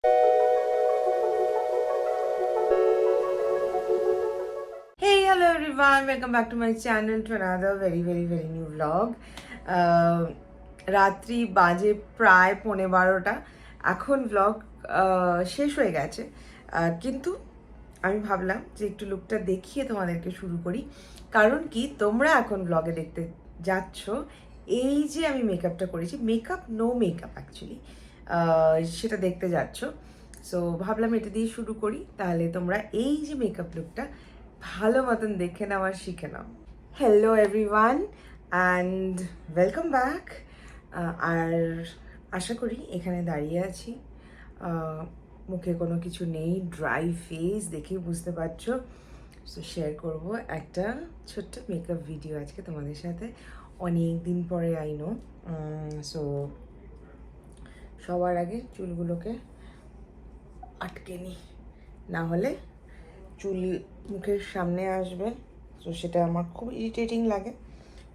Hey, hello everyone. Welcome back to my channel to another very new vlog. রাত্রি বাজে প্রায় 11:15। এখন vlog শেষ হয়ে গেছে, কিন্তু আমি ভাবলাম যে একটু লুকটা দেখিয়ে তোমাদেরকে শুরু করি। কারণ কি, তোমরা এখন vlog-এ দেখতে যাচ্ছ এই যে আমি মেকআপটা করেছি, মেকআপ নো মেকআপ অ্যাকচুয়ালি, সেটা দেখতে যাচ্ছ। সো ভাবলাম এটা দিয়ে শুরু করি, তাহলে তোমরা এই যে মেকআপ লুকটা ভালো মতন দেখে নাও আর শিখে নাও। Hello everyone and welcome back. আর আশা করি এখানে দাঁড়িয়ে আছি, মুখে কোনো কিছু নেই, ড্রাই ফেস দেখেই বুঝতে পারছো। সো শেয়ার করব একটা ছোট্ট মেকআপ ভিডিও আজকে তোমাদের সাথে, অনেক দিন পরে আইনো। সো সবার আগে চুলগুলোকে আটকে নিই, না হলে চুল মুখের সামনে আসবে। সো সেটা আমার খুব ইরিটেটিং লাগে।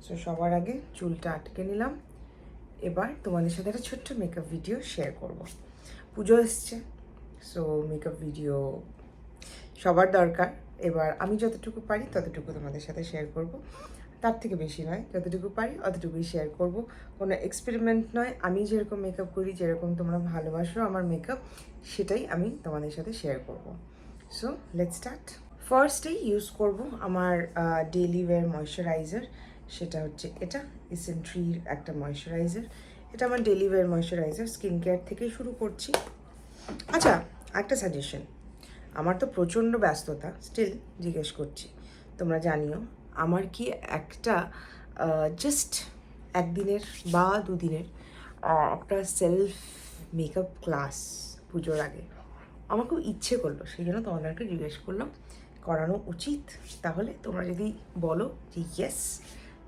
সো সবার আগে চুলটা আটকে নিলাম। এবার তোমাদের সাথে একটা ছোট্ট মেকআপ ভিডিও শেয়ার করব। পুজো এসছে, সো মেকআপ ভিডিও সবার দরকার। এবার আমি যতটুকু পারি ততটুকু তোমাদের সাথে শেয়ার করব, তার থেকে বেশি নয়, যতটুকু পারি অতটুকুই শেয়ার করব। কোনো এক্সপেরিমেন্ট নয়, আমি যেরকম মেকআপ করি, যেরকম তোমরা ভালোবাসো আমার মেকআপ, সেটাই আমি তোমাদের সাথে শেয়ার করব। So let's start. ফার্স্টেই ইউজ করব আমার ডেইলি ওয়্যার ময়শ্চারাইজার। সেটা হচ্ছে এটা ইসেন্ট্রির একটা ময়শ্চারাইজার। এটা আমার daily wear moisturiser, skin care থেকে শুরু করছি। আচ্ছা, একটা সাজেশন। আমার তো প্রচণ্ড ব্যস্ততা, স্টিল জিজ্ঞেস করছি, তোমরা জানিও আমার কি একটা জাস্ট একদিনের বা দুদিনের একটা সেলফ মেকআপ ক্লাস পুজোর আগে আমার খুব ইচ্ছে করলো, সেই জন্য তোমাদেরকে জিজ্ঞেস করলাম করানো উচিত। তাহলে তোমরা যদি বলো যে ইয়েস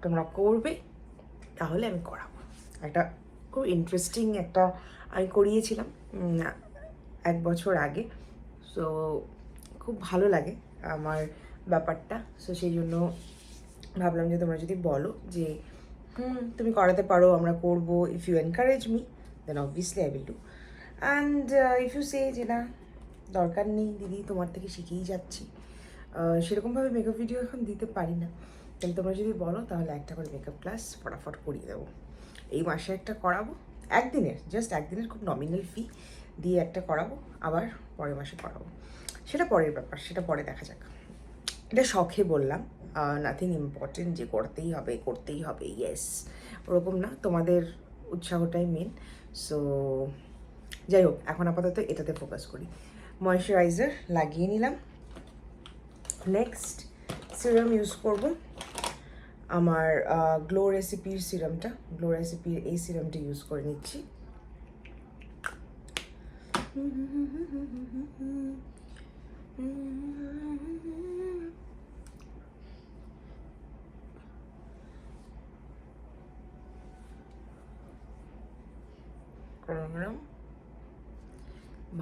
তোমরা করবে, তাহলে আমি করাবো। একটা খুব ইন্টারেস্টিং একটা আমি করিয়েছিলাম 1 বছর আগে। সো খুব ভালো লাগে আমার ব্যাপারটা। সো সেই জন্য ভাবলাম যে তোমরা যদি বলো যে তুমি করাতে পারো, আমরা করব, if you encourage me then obviously I will do. And if you say যে না দরকার নেই দিদি, তোমার থেকে শিখেই যাচ্ছি, সেরকমভাবে মেকআপ ভিডিও এখন দিতে পারি না, তাহলে তোমরা যদি বলো তাহলে একটা করে মেকআপ ক্লাস ফটাফট করিয়ে দেবো। এই মাসে একটা করাবো, একদিনের, জাস্ট একদিনের, খুব নমিনাল ফি দিয়ে একটা করাবো, আবার পরের মাসে করাবো। সেটা পরের ব্যাপার, সেটা পরে দেখা যাক। এটা শখে বললাম, নাথিং ইম্পর্টেন্ট যে করতেই হবে ইয়েস, ওরকম না, তোমাদের উৎসাহটাই মেন। সো যাই হোক, এখন আপাতত এটাতে ফোকাস করি। ময়শ্চারাইজার লাগিয়ে নিলাম। নেক্সট সিরাম ইউজ করব, আমার গ্লো রেসিপির সিরামটা, গ্লো রেসিপির এই সিরামটা ইউজ করে নিচ্ছি।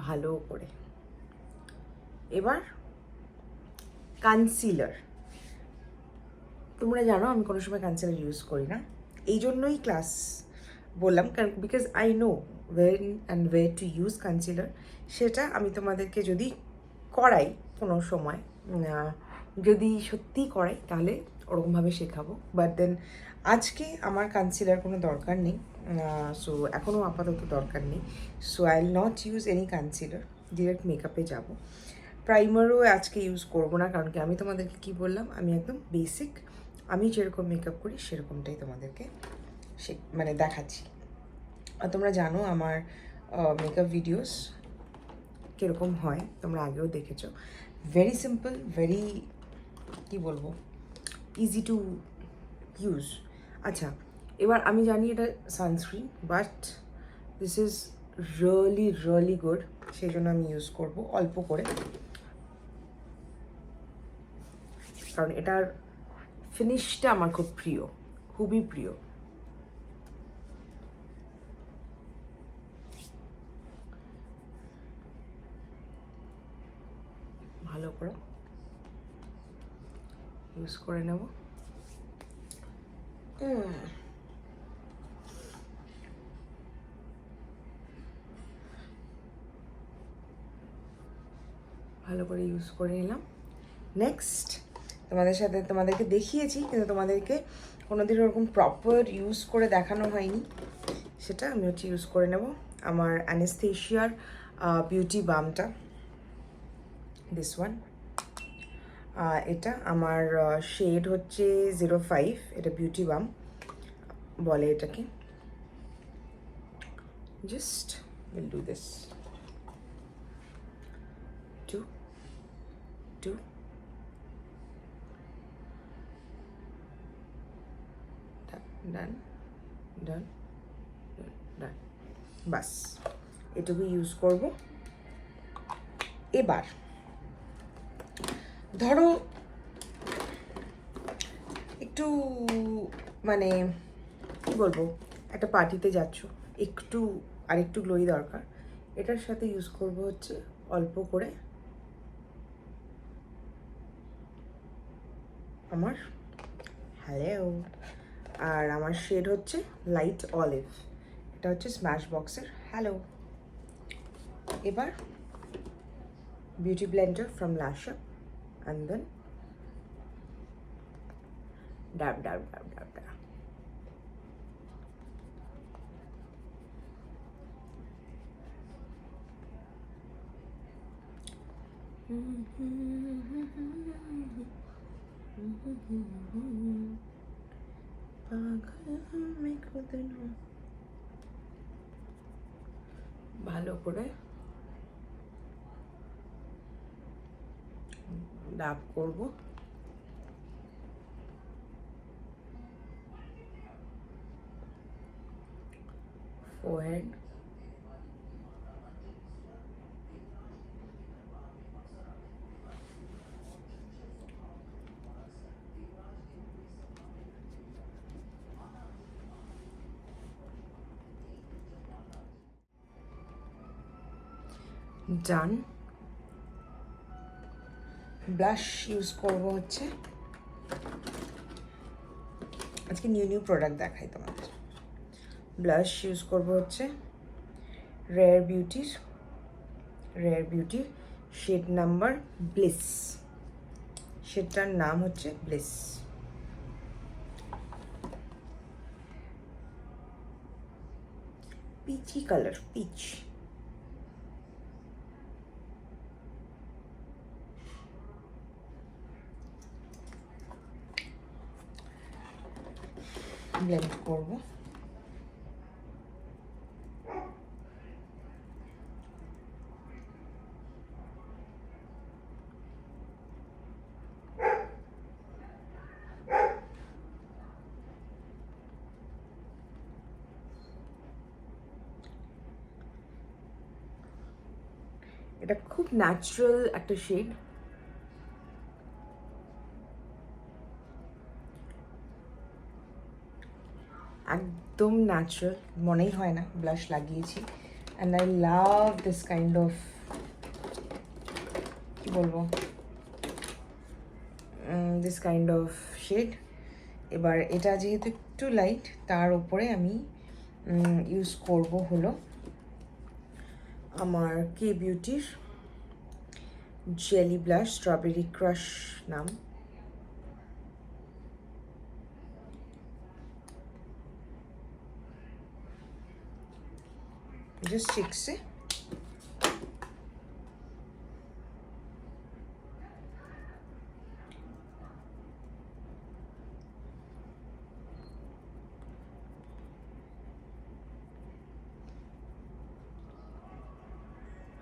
ভালো করে এবার কনসিলার। তোমরা জানো আমি কোনো সময় কনসিলার ইউজ করি না, এই জন্যই ক্লাস বললাম, কারণ because I know when and way to use concealer. সেটা আমি তোমাদেরকে যদি করাই কোনো সময়, যদি সত্যিই করাই তাহলে ওরকমভাবে শেখাবো। বাট দেন আজকে আমার কনসিলার কোনো দরকার নেই, সো এখনও আপাতত দরকার নেই। So I will not use any concealer, direct মেকআপে যাব। প্রাইমারও আজকে ইউজ করবো না, কারণ কি আমি তোমাদেরকে কি বললাম, আমি একদম বেসিক, আমি যেরকম মেকআপ করি সেরকমটাই তোমাদেরকে মানে দেখাচ্ছি। আর তোমরা জানো আমার মেকআপ ভিডিওস কীরকম হয়, তোমরা আগেও দেখেছো। ভেরি সিম্পল, ভেরি কী বলবো, ইজি টু ইউজ। আচ্ছা, এবার আমি জানি এটা sunscreen, but this is really good, সেই জন্য আমি ইউজ করবো অল্প করে, কারণ এটার ফিনিশটা আমার খুব প্রিয়, খুবই প্রিয়। ভালো করে ইউজ করে নেব। ভালো করে ইউজ করে নিলাম। নেক্সট তোমাদেরকে দেখিয়েছি, কিন্তু তোমাদেরকে কোনোদিন ওরকম প্রপার ইউজ করে দেখানো হয়নি, সেটা আমি হচ্ছে ইউজ করে নেব আমার অ্যানেস্থেশিয়ার বিউটি বামটা, দিস ওয়ান। এটা আমার শেড হচ্ছে 05, এটা বিউটি বাম বলে এটাকে। Just will do this, to done done done, বাস এটুকু ইউজ করব। এবার ধরো একটু মানে কি বলবো, একটা পার্টিতে যাচ্ছ, একটু আরেকটু গ্লোই দরকার, এটার সাথে ইউজ করব হচ্ছে অল্প করে আমার হ্যালো, আর আমার শেড হচ্ছে লাইট অলিভ, এটা হচ্ছে স্ম্যাশ বক্সের হ্যালো। এবার বিউটি ব্লেন্ডার ফ্রম ল্যাশ আপ, অ্যান্ড দেন ডাব ডাব ডাব ডাব ডাব। ভালো করে ডাব করব। ফোরহেড, ডান। ব্লাশ ইউজ করবো হচ্ছে, আজকে নিউ প্রোডাক্ট দেখাই তোমাদের। ব্লাশ ইউজ করবো হচ্ছে রেয়ার বিউটির শেড নাম্বার ব্লিস, শেডটার নাম হচ্ছে bliss. Peachy colour, peach. Blend করবো। এটা খুব ন্যাচারাল একটা শেড, একদম ন্যাচারাল, মনেই হয় না ব্লাশ লাগিয়েছি। And I love this kind of, কি বলবো, দিস কাইন্ড অফ শেড। এবার এটা যেহেতু একটু লাইট, তার উপরে আমি ইউজ করব হলো আমার কে বিউটির জেলি ব্লাশ, স্ট্রবেরি ক্রাশ নাম। জাস্ট চিক্সে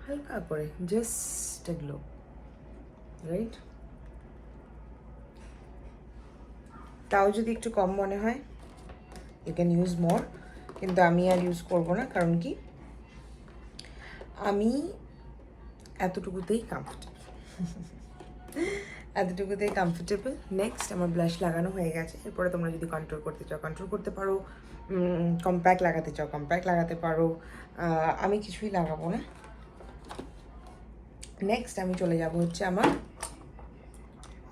হালকা করে, জাস্ট এ গ্লো, রাইট? তাও যদি একটু কম মনে হয়, ইউ ক্যান ইউজ মোর, কিন্তু আমি আর ইউজ করব না, কারণ কি আমি এতটুকুতেই কমফোর্টেবল। নেক্সট আমার ব্লাশ লাগানো হয়ে গেছে। এরপরে তোমরা যদি কন্ট্রোল করতে চাও কন্ট্রোল করতে পারো, কম্প্যাক্ট লাগাতে চাও কম্প্যাক্ট লাগাতে পারো, আমি কিছুই লাগাবো না। নেক্সট আমি চলে যাব হচ্ছে আমার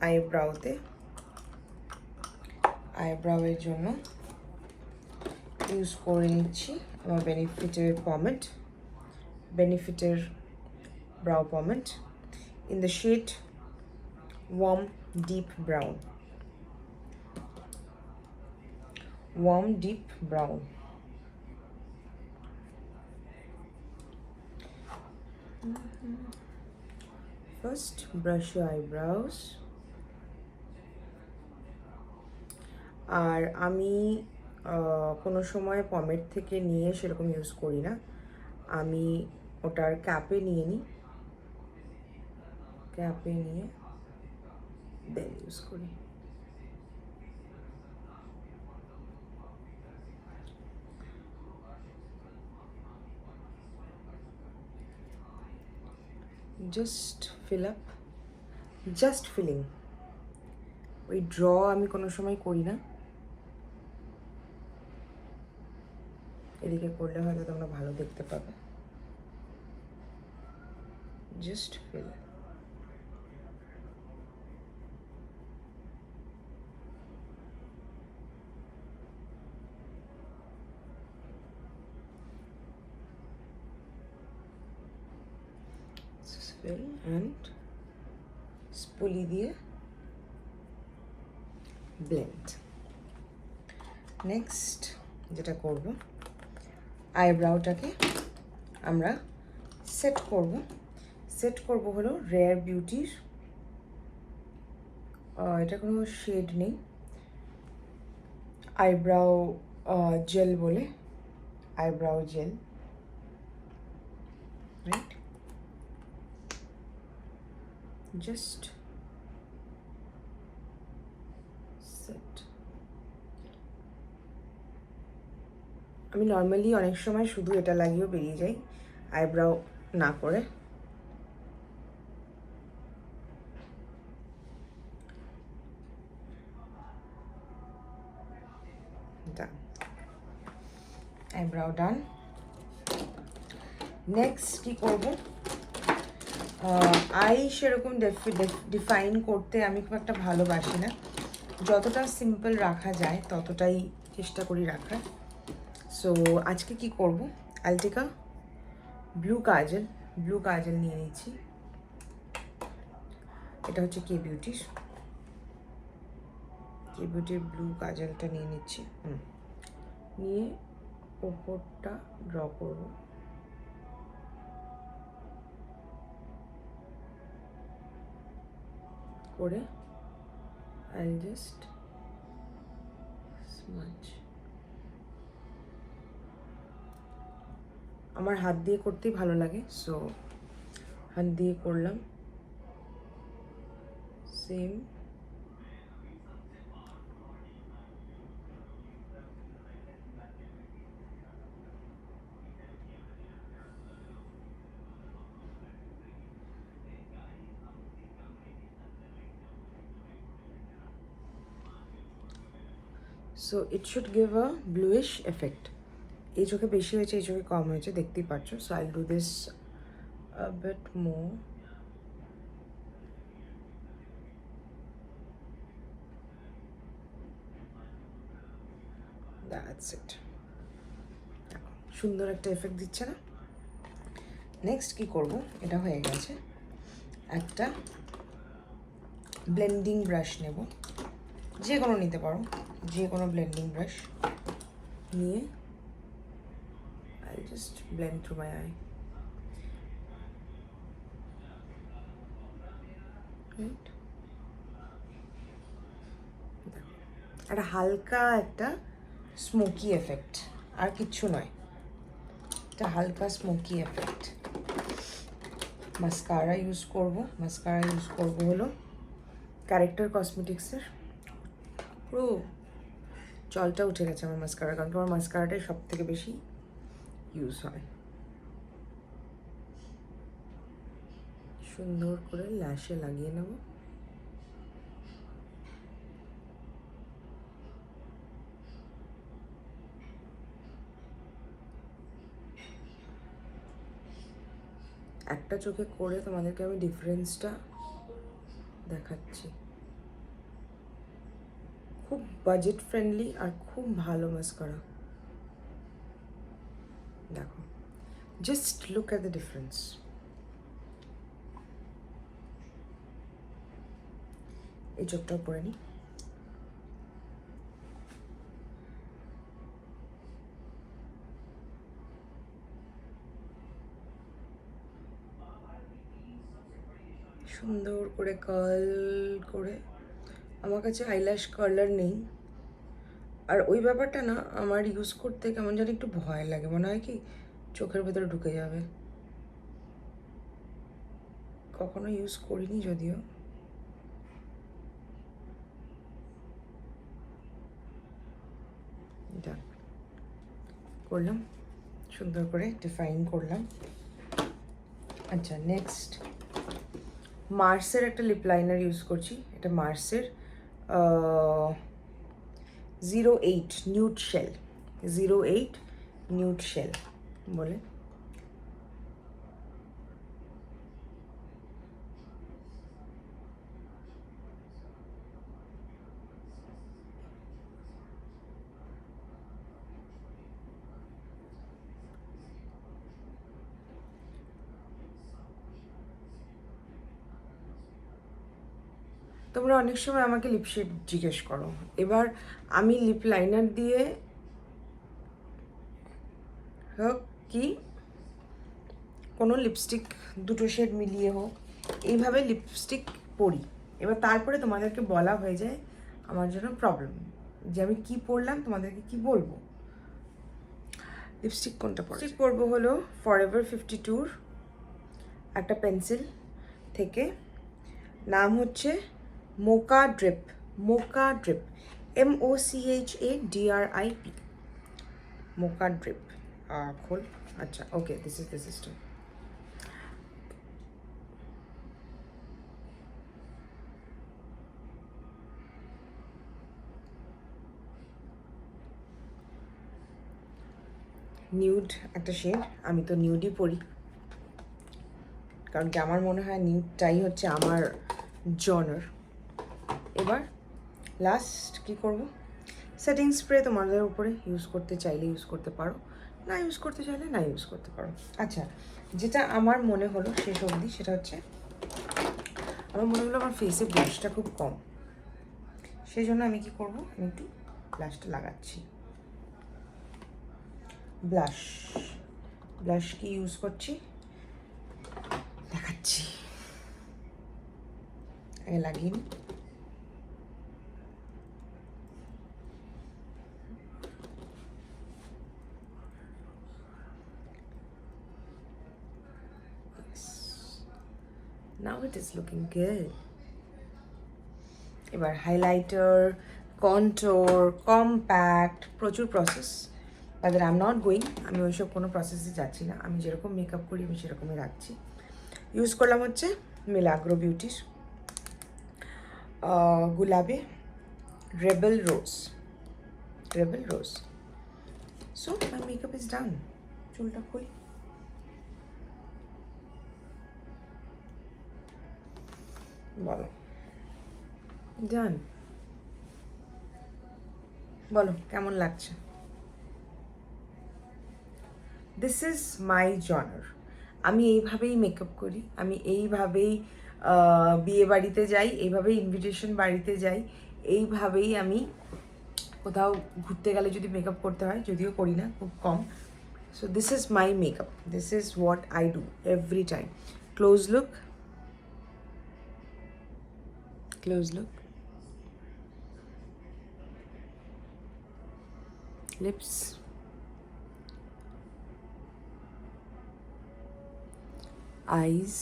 আইব্রাউতে। আইব্রাউয়ের জন্য ইউজ করে নিচ্ছি আমার বেনিফিটের brow পমেন্ট। in the shade warm deep brown. Warm deep brown. First brush your eyebrows. আর আমি কোনো সময় পমেড থেকে নিয়ে সেরকম ইউজ করি না, আমি ওটার ক্যাপে নিয়ে নিই, ক্যাপে নিয়ে দেন ইউজ করি। Just fill up, just filling. ওই ড্র আমি কোনো সময় করি না, এদিকে করলে হয়তো তোমরা ভালো দেখতে পাবে। Just fill. fill and spoolie দিয়ে ব্লেন্ড। নেক্সট যেটা করব, আইব্রাউটাকে আমরা সেট করব। সেট করব হলো রেয়ার বিউটির, এটা কোনো শেড নেই, আইব্রাউ জেল বলে, eyebrow gel, right? Just set. আমি নর্মালি অনেক সময় শুধু এটা লাগিয়েও বেরিয়ে যাই, আইব্রাউ না করে। ডান, আইব্রাউ ডান। নেক্সট কি করব, আই সেরকম ডিফাইন করতে আমি খুব একটা ভালোবাসি না, যতটা সিম্পল রাখা যায় ততটাই চেষ্টা করি রাখার। সো আজকে কি করব, আলটিকা ব্লু কাজল, ব্লু কাজল নিয়ে নিচ্ছি। এটা হচ্ছে কে বিউটির, কে বিউটির ব্লু কাজলটা নিয়ে নিচ্ছি। নিয়ে ওপরটা ড্র করব। করে I'll just smudge. আমার হাত দিয়ে করতেই ভালো লাগে, সো হাত দিয়ে করলাম। Same so it should give a bluish effect. এই চোখে বেশি হয়েছে, এই চোখে কম হয়েছে, দেখতেই পাচ্ছ। So I do this a bit more. That's it. সুন্দর একটা এফেক্ট দিচ্ছে না? নেক্সট কি করব, এটা হয়ে গেছে, একটা ব্লেন্ডিং ব্রাশ নেব, যে কোনো নিতে পারো, যে কোনো ব্লেন্ডিং ব্রাশ নিয়ে I'll just blend through my eye. Right? একটা হালকা একটা স্মোকি এফেক্ট, আর কিচ্ছু নয়, একটা হালকা স্মোকি এফেক্ট। মাস্কারা ইউজ করব, মাস্কারা ইউজ করব হলো ক্যারেক্টার কসমেটিক্সের। পুরো জলটা উঠে গেছে আমার মাস্কারা, কারণ আমার মাস্কারাটাই সব থেকে বেশি ইউজ হয়। সুন্দর করে ল্যাশে লাগিয়ে নেব। একটা চোখে করে তোমাদেরকে আমি ডিফারেন্সটা দেখাচ্ছি। খুব বাজেট ফ্রেন্ডলি আর খুব ভালো মাস্কারা। দেখো, just look at the difference. এই চোখটাও পরে নিই। সুন্দর করে কার্ল করে, আমার কাছে আইল্যাশ কার্লার নেই, আর ওই ব্যাপারটা না আমার ইউজ করতে কেমন যেন একটু ভয় লাগে, মনে হয় কি চোখের ভেতরে ঢুকে যাবে। কখনো ইউজ করিনি যদিও। এটা করলাম, সুন্দর করে ডিফাইন করলাম। আচ্ছা, নেক্সট মার্সের একটা লিপ লাইনার ইউজ করছি। এটা মার্সের 08 নিউড শেল, 08 নিউড শেল বলে। তোমরা অনেক সময় আমাকে লিপ শেড জিজ্ঞেস করো, এবার আমি লিপ লাইনার দিয়ে হোক কি কোনো লিপস্টিক দুটো শেড মিলিয়ে হোক এইভাবে লিপস্টিক পরি। এবার তারপরে তোমাদেরকে বলা হয়ে যায় আমার জন্য প্রবলেম, যে আমি কি পরলাম তোমাদেরকে কি বলবো। লিপস্টিক কোনটা লিপস্টিক পরবো হলো ফরএভার 52-র একটা পেন্সিল থেকে, নাম হচ্ছে mocha drip, mocha drip, MOCHADRIP, mocha drip. খোল। আচ্ছা, okay, this is the system. Nude একটা শেড, আমি তো নিউডই পরি, কারণ কি আমার মনে হয় নিউডটাই হচ্ছে আমার জনার। এবার লাস্ট কি করব, সেটিং স্প্রে তোমাদের উপরে, ইউজ করতে চাইলে ইউজ করতে পারো, না ইউজ করতে চাইলে না ইউজ করতে পারো। আচ্ছা, যেটা আমার মনে হলো শেষ অবধি সেটা হচ্ছে, আমার মনে হলো আমার ফেসে ব্লাশটা খুব কম, সেই জন্য আমি কি করব, আমি একটু ব্লাশটা লাগাচ্ছি। ব্লাশ, ব্লাশ কি ইউজ করছি দেখাচ্ছি, আগে লাগিয়ে নিই। Now it is looking good. এবার হাইলাইটার, কন্ট্রোর, কম্প্যাক্ট, প্রচুর process, but I am not going, আমি ওইসব কোনো প্রসেসে যাচ্ছি না, আমি যেরকম মেকআপ করি আমি সেরকমই রাখছি। ইউজ করলাম হচ্ছে মিলাগ্রো বিউটির গুলাবে rebel rose, rebel rose. So my makeup is done. চুলটা খুলি, বলো ডান, বলো কেমন লাগছে। দিস ইজ মাই জনার, আমি এইভাবেই মেকআপ করি, আমি এইভাবেই বিয়ে বাড়িতে যাই, এইভাবেই ইনভিটেশন বাড়িতে যাই, এইভাবেই আমি কোথাও ঘুরতে গেলে যদি মেকআপ করতে হয়, যদিও করি না, খুব কম। So this is my makeup, this is what I do every time. Close look, close look, lips, eyes,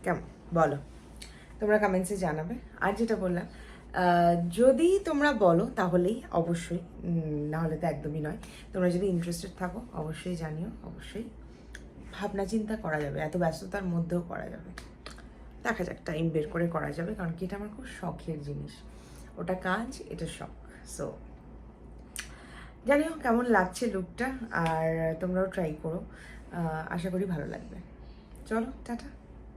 কেমন বলো, তোমরা কমেন্টসে জানাবে। আর যেটা বললাম, যদি তোমরা বলো তাহলেই অবশ্যই, না হলে তো একদমই নয়। তোমরা যদি ইন্টারেস্টেড থাকো অবশ্যই জানিও, অবশ্যই ভাবনা চিন্তা করা যাবে, এত ব্যস্ততার মধ্যেও করা যাবে। দেখা যাক, টাইম বের করে করা যাবে, কারণ কি এটা আমার খুব শখের জিনিস, ওটা কাজ, এটা শখ। সো জানিও কেমন লাগছে লুকটা, আর তোমরাও ট্রাই করো, আশা করি ভালো লাগবে। চলো টাটা।